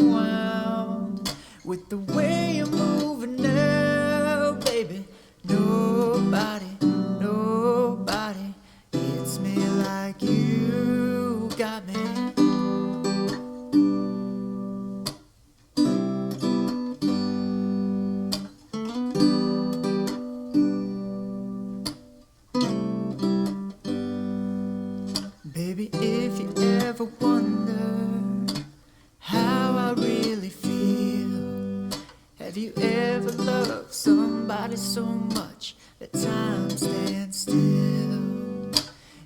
unwound with the way you're moving now, baby. Nobody hits me like you got me. Baby, if you ever wonder how I really feel, have you ever loved somebody so much that time stands still?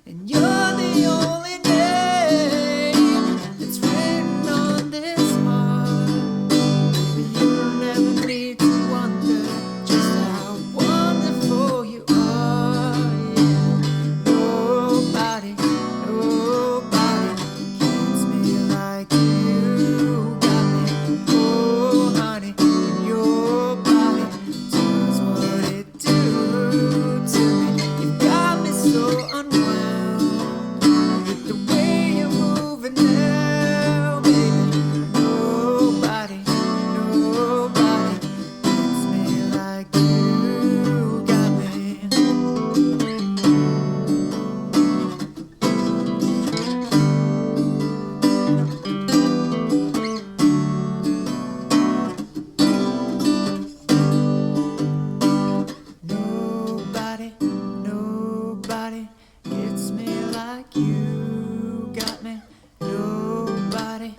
And you're the only name that's written on this heart. Baby, you never need to wonder just how wonderful you are. Yeah. Nobody gets me like you got me. Oh, honey, when your body does what it do to me, you got me so unwound with the way you're moving now, baby. Nobody gets me like you got me. Nobody gets me like you got me. Nobody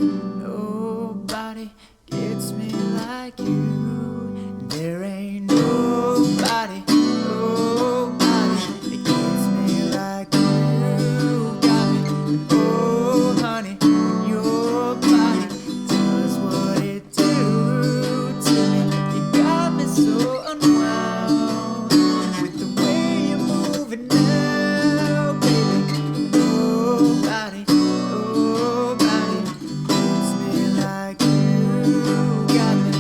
gets me like you. There ain't nobody that gets me like you got me. Oh, honey, when your body does what it do to me, you got me so unwound with the way you're moving now, baby. Nobody gets me like you got me.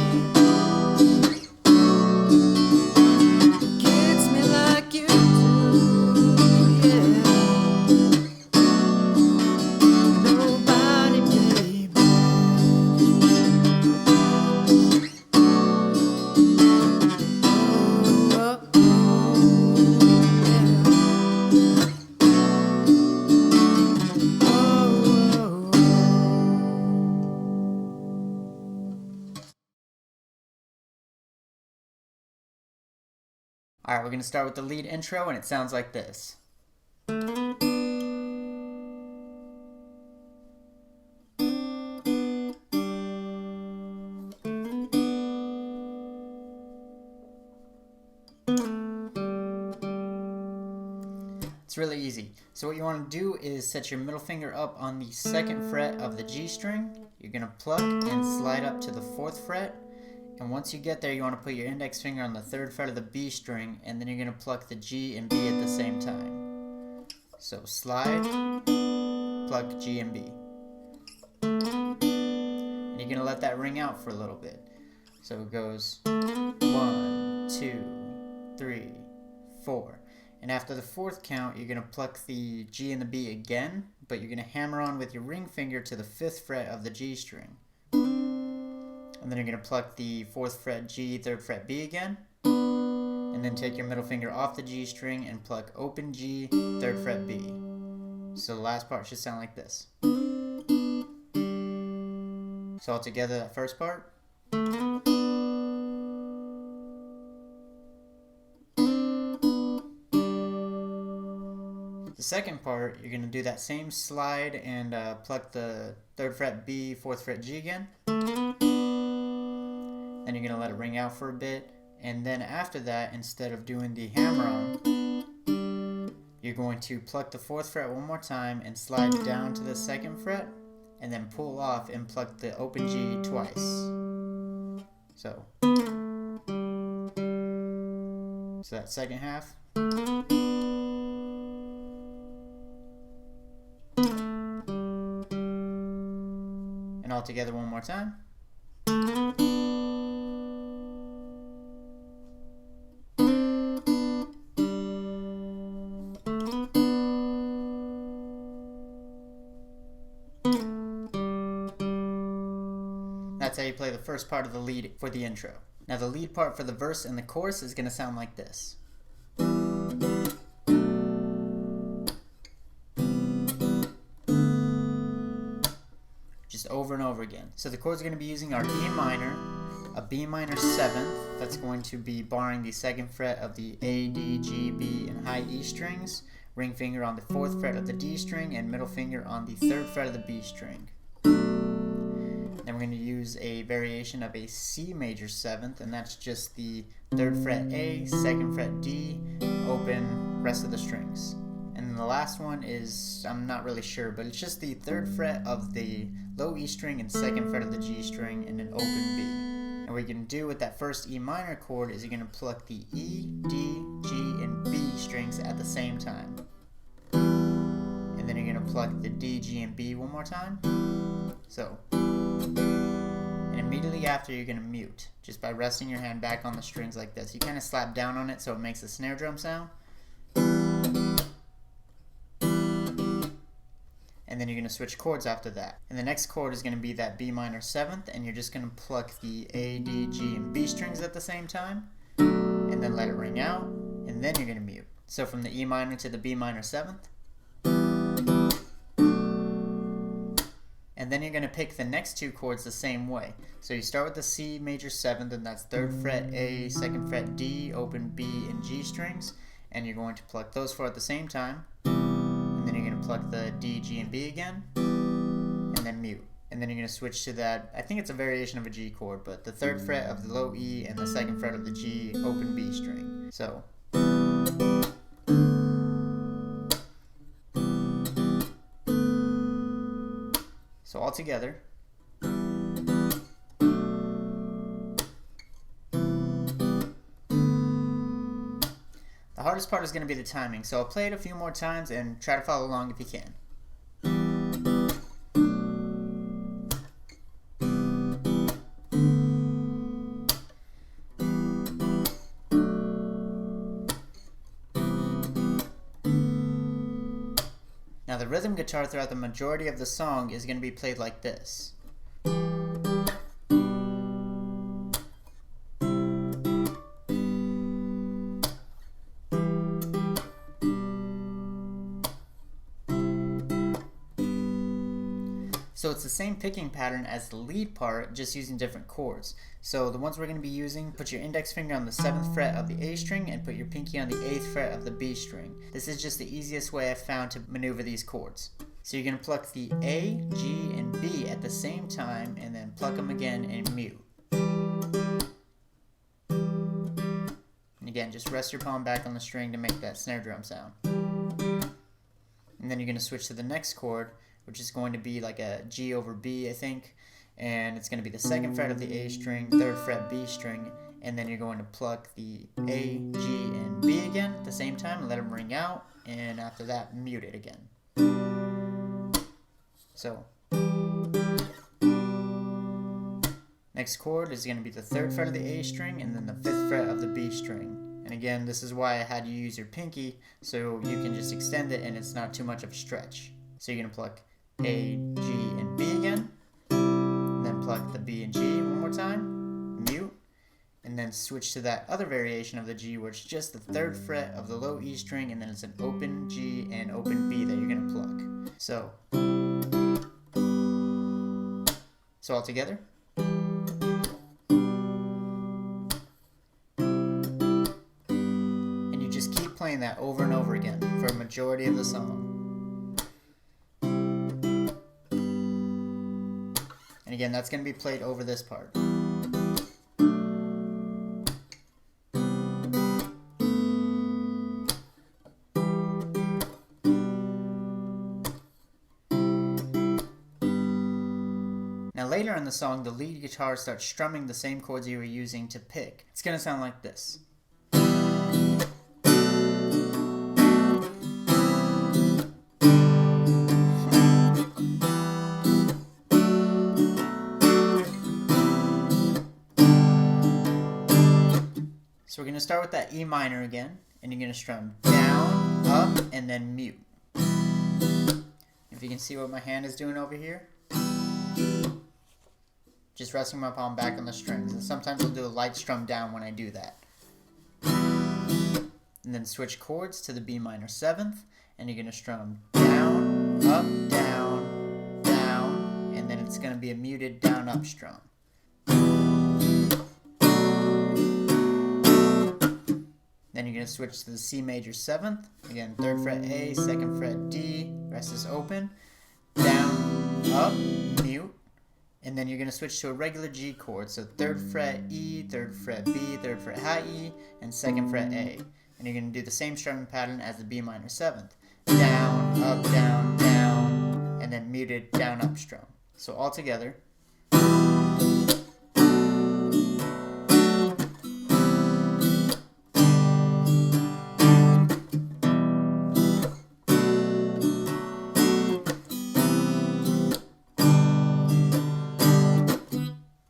Gets me like you do, yeah. Nobody, baby. Alright, we're going to start with the lead intro, and it sounds like this. It's really easy. So what you want to do is set your middle finger up on the 2nd fret of the G string. You're going to pluck and slide up to the 4th fret. And once you get there, you want to put your index finger on the 3rd fret of the B string, and then you're going to pluck the G and B at the same time. So slide, pluck G and B. And you're going to let that ring out for a little bit. So it goes 1, 2, 3, 4. And after the 4th count, you're going to pluck the G and the B again, but you're going to hammer on with your ring finger to the 5th fret of the G string. And then you're going to pluck the 4th fret G, 3rd fret B again. And then take your middle finger off the G string and pluck open G, 3rd fret B. So the last part should sound like this. So all together, that first part. The second part, you're going to do that same slide and pluck the 3rd fret B, 4th fret G again. Then you're going to let it ring out for a bit. And then after that, instead of doing the hammer on, you're going to pluck the 4th fret one more time and slide down to the 2nd fret. And then pull off and pluck the open G twice. So that second half. And all together one more time. That's That's how you play the first part of the lead for the intro. Now the lead part for the verse and the chorus is going to sound like this. Just over and over again. So the chords we're going to be using are E minor, a B minor 7th, that's going to be barring the 2nd fret of the A, D, G, B, and high E strings, ring finger on the 4th fret of the D string, and middle finger on the 3rd fret of the B string. Then we're going to use a variation of a C major 7th, and that's just the 3rd fret A, 2nd fret D, open, rest of the strings. And then the last one is, I'm not really sure, but it's just the 3rd fret of the low E string and 2nd fret of the G string and an open B. And what you're going to do with that first E minor chord is you're going to pluck the E, D, G, and B strings at the same time. And then you're going to pluck the D, G, and B one more time. So, and immediately after you're going to mute, just by resting your hand back on the strings like this. You kind of slap down on it so it makes a snare drum sound. And then you're going to switch chords after that. And the next chord is going to be that B minor 7th, and you're just going to pluck the A, D, G, and B strings at the same time, and then let it ring out, and then you're going to mute. So from the E minor to the B minor 7th. And then you're going to pick the next two chords the same way. So you start with the C major 7th, and that's 3rd fret A, 2nd fret D, open B, and G strings, and you're going to pluck those four at the same time. Then you're going to pluck the D, G, and B again, and then mute. And then you're going to switch to that, I think it's a variation of a G chord, but the 3rd fret of the low E and the 2nd fret of the G open B string. So all together. The hardest part is going to be the timing, so I'll play it a few more times and try to follow along if you can. Now the rhythm guitar throughout the majority of the song is going to be played like this. So it's the same picking pattern as the lead part, just using different chords. So the ones we're going to be using, put your index finger on the 7th fret of the A string and put your pinky on the 8th fret of the B string. This is just the easiest way I've found to maneuver these chords. So you're going to pluck the A, G, and B at the same time, and then pluck them again and mute. And again, just rest your palm back on the string to make that snare drum sound. And then you're going to switch to the next chord, which is going to be like a G over B, I think, and it's going to be the 2nd fret of the A string, 3rd fret B string, and then you're going to pluck the A, G, and B again at the same time and let them ring out, and after that, mute it again. So, next chord is going to be the 3rd fret of the A string and then the 5th fret of the B string. And again, this is why I had you use your pinky, so you can just extend it and it's not too much of a stretch. So you're going to pluck A, G, and B again, and then pluck the B and G one more time, mute, and then switch to that other variation of the G where it's just the 3rd fret of the low E string, and then it's an open G and open B that you're going to pluck. So all together. And you just keep playing that over and over again for a majority of the song. And again, that's going to be played over this part. Now later in the song, the lead guitar starts strumming the same chords you were using to pick. It's going to sound like this. So we're going to start with that E minor again, and you're going to strum down, up, and then mute. If you can see what my hand is doing over here. just resting my palm back on the strings. And sometimes I'll do a light strum down when I do that. And then switch chords to the B minor 7th, and you're going to strum down, up, down, down, and then it's going to be a muted down, up strum. Then you're going to switch to the C major 7th, again 3rd fret A, 2nd fret D, rest is open, down, up, mute, and then you're going to switch to a regular G chord, so 3rd fret E, 3rd fret B, 3rd fret high E, and 2nd fret A. And you're going to do the same strumming pattern as the B minor 7th. Down, up, down, down, and then muted down, up strum. So all together.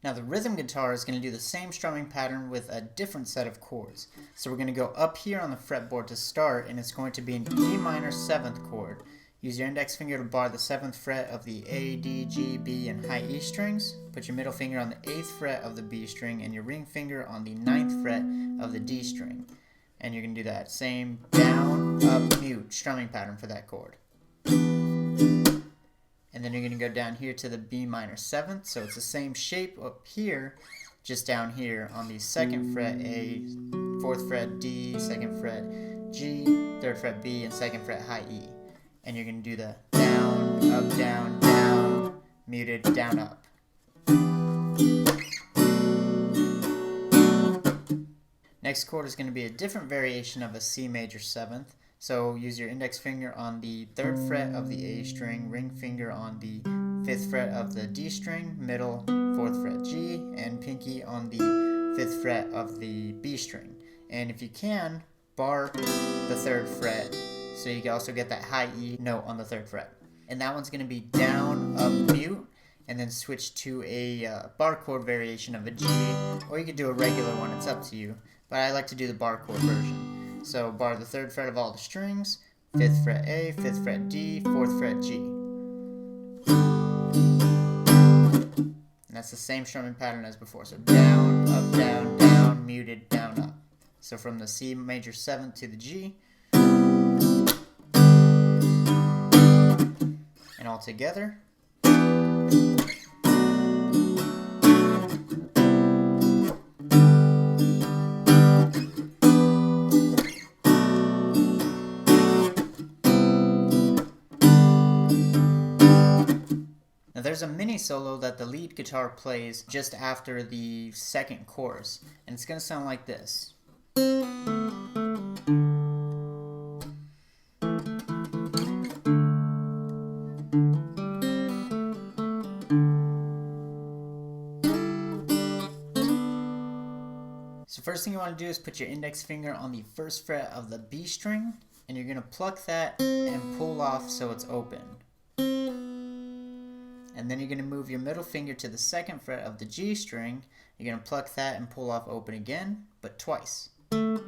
Now the rhythm guitar is going to do the same strumming pattern with a different set of chords. So we're going to go up here on the fretboard to start, and it's going to be an E minor 7th chord. Use your index finger to bar the 7th fret of the A, D, G, B, and high E strings. Put your middle finger on the 8th fret of the B string and your ring finger on the 9th fret of the D string. And you're going to do that same down, up, mute strumming pattern for that chord. And then you're going to go down here to the B minor 7th, so it's the same shape up here, just down here on the 2nd fret A, 4th fret D, 2nd fret G, 3rd fret B, and 2nd fret high E. And you're going to do the down, up, down, down, muted, down, up. Next chord is going to be a different variation of a C major 7th. So use your index finger on the 3rd fret of the A string, ring finger on the 5th fret of the D string, middle 4th fret G, and pinky on the 5th fret of the B string. And if you can, bar the 3rd fret so you can also get that high E note on the 3rd fret. And that one's going to be down, up, mute, and then switch to a bar chord variation of a G, or you could do a regular one, it's up to you. But I like to do the bar chord version. So bar the 3rd fret of all the strings, 5th fret A, 5th fret D, 4th fret G. And that's the same strumming pattern as before. So down, up, down, down, muted, down, up. So from the C major 7th to the G. And all together. There's a mini solo that the lead guitar plays just after the 2nd chorus, and it's going to sound like this. So first thing you want to do is put your index finger on the 1st fret of the B string, and you're going to pluck that and pull off so it's open. And then you're going to move your middle finger to the 2nd fret of the G string. You're going to pluck that and pull off open again, but twice. And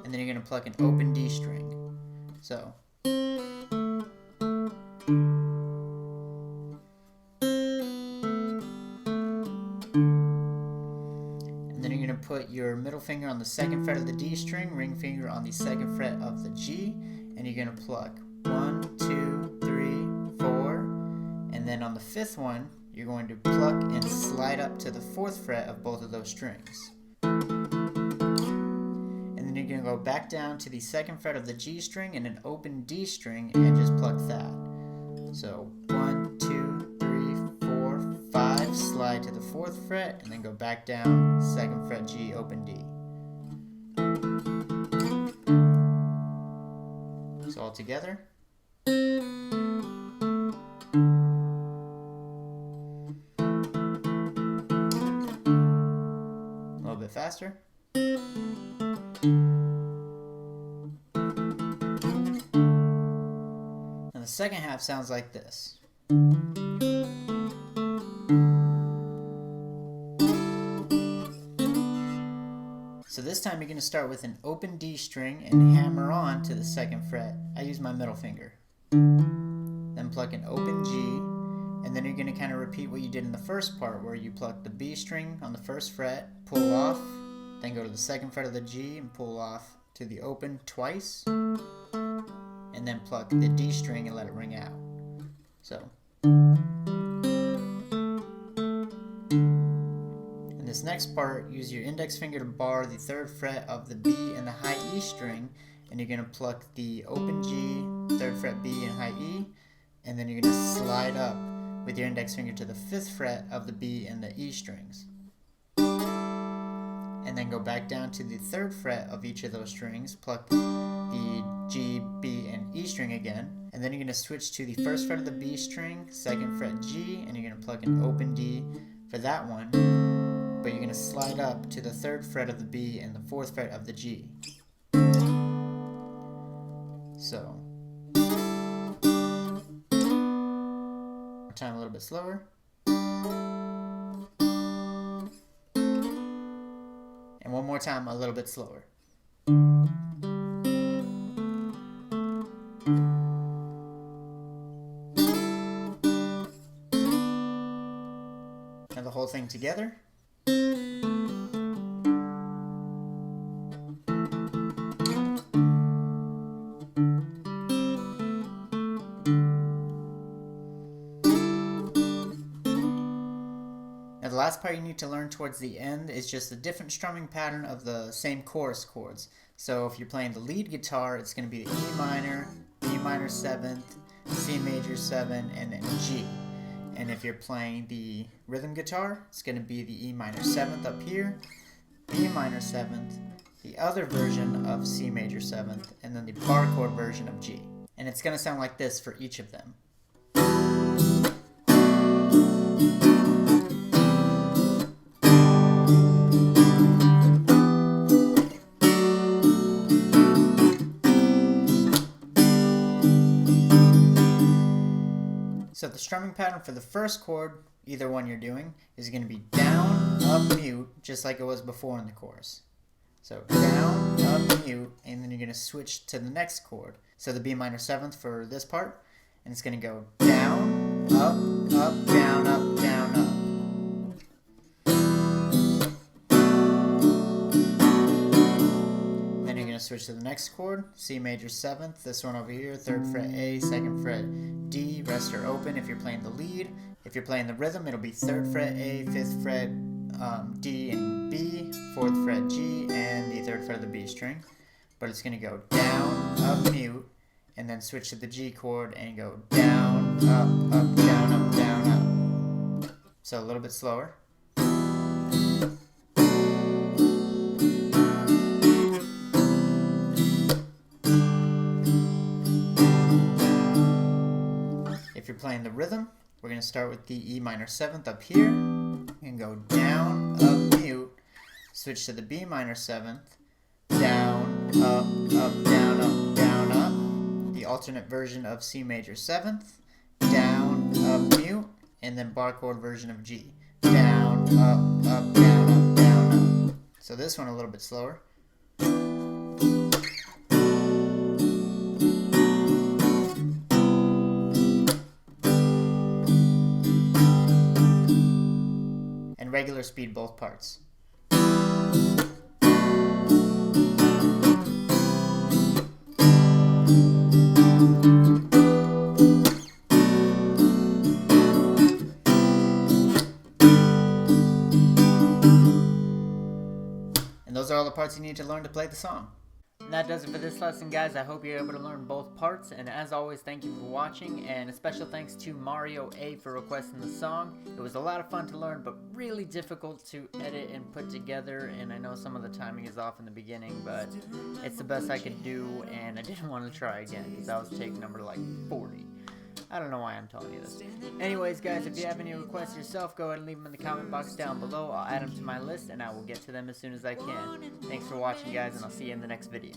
then you're going to pluck an open D string. So. And then you're going to put your middle finger on the 2nd fret of the D string, ring finger on the 2nd fret of the G, and you're going to pluck 1, 2, 3, 4, and then on the 5th one, you're going to pluck and slide up to the 4th fret of both of those strings. And then you're going to go back down to the 2nd fret of the G string and an open D string and just pluck that. So 1, 2, 3, 4, 5, slide to the 4th fret, and then go back down, 2nd fret G, open D. So all together. A little bit faster. And the second half sounds like this. So this time you're going to start with an open D string and hammer on to the 2nd fret. I use my middle finger. Then pluck an open G, And then you're going to kind of repeat what you did in the first part, where you pluck the B string on the first fret, pull off, then go to the second fret of the G and pull off to the open twice, and then pluck the D string and let it ring out. So, in this next part, use your index finger to bar the third fret of the B and the high E string, and you're going to pluck the open G, third fret B and high E, and then you're going to slide up with your index finger to the 5th fret of the B and the E strings. And then go back down to the 3rd fret of each of those strings, pluck the G, B, and E string again, and then you're going to switch to the 1st fret of the B string, 2nd fret G, and you're going to pluck an open D for that one, but you're going to slide up to the 3rd fret of the B and the 4th fret of the G. So, time a little bit slower. And one more time a little bit slower. Now the whole thing together. Now the last part you need to learn towards the end is just a different strumming pattern of the same chorus chords. So if you're playing the lead guitar, it's going to be the E minor, B minor 7th, C major 7, and then G. And if you're playing the rhythm guitar, it's going to be the E minor 7th up here, B minor 7th, the other version of C major 7th, and then the bar chord version of G. And it's going to sound like this for each of them. So the strumming pattern for the first chord, either one you're doing, is going to be down, up, mute, just like it was before in the chorus. So down, up, mute, and then you're going to switch to the next chord. So the B minor 7th for this part, and it's going to go down, up, down, up, down, up. Then you're going to switch to the next chord, C major 7th, this one over here, 3rd fret A, 2nd fret D, rest are open if you're playing the lead. If you're playing the rhythm, it'll be 3rd fret A, 5th fret D and B, 4th fret G, and the 3rd fret of the B string. But it's going to go down, up, mute, and then switch to the G chord and go down, up, down, up, down, up. So a little bit slower. If you're playing the rhythm, we're going to start with the E minor 7th up here and go down, up, mute, switch to the B minor 7th, down, up, down, up, down, up, the alternate version of C major 7th, down, up, mute, and then bar chord version of G, down, up, down, up, down, up. So this one a little bit slower. And regular speed both parts. And those are all the parts you need to learn to play the song. And that does it for this lesson, guys. I hope you're able to learn both parts, and as always, thank you for watching, and a special thanks to Mario A for requesting the song. It was a lot of fun to learn, but really difficult to edit and put together, and I know some of the timing is off in the beginning, but it's the best I could do, and I didn't want to try again, because that was take number like 40. I don't know why I'm telling you this. Anyways, guys, if you have any requests yourself, go ahead and leave them in the comment box down below. I'll add them to my list, and I will get to them as soon as I can. Thanks for watching, guys, and I'll see you in the next video.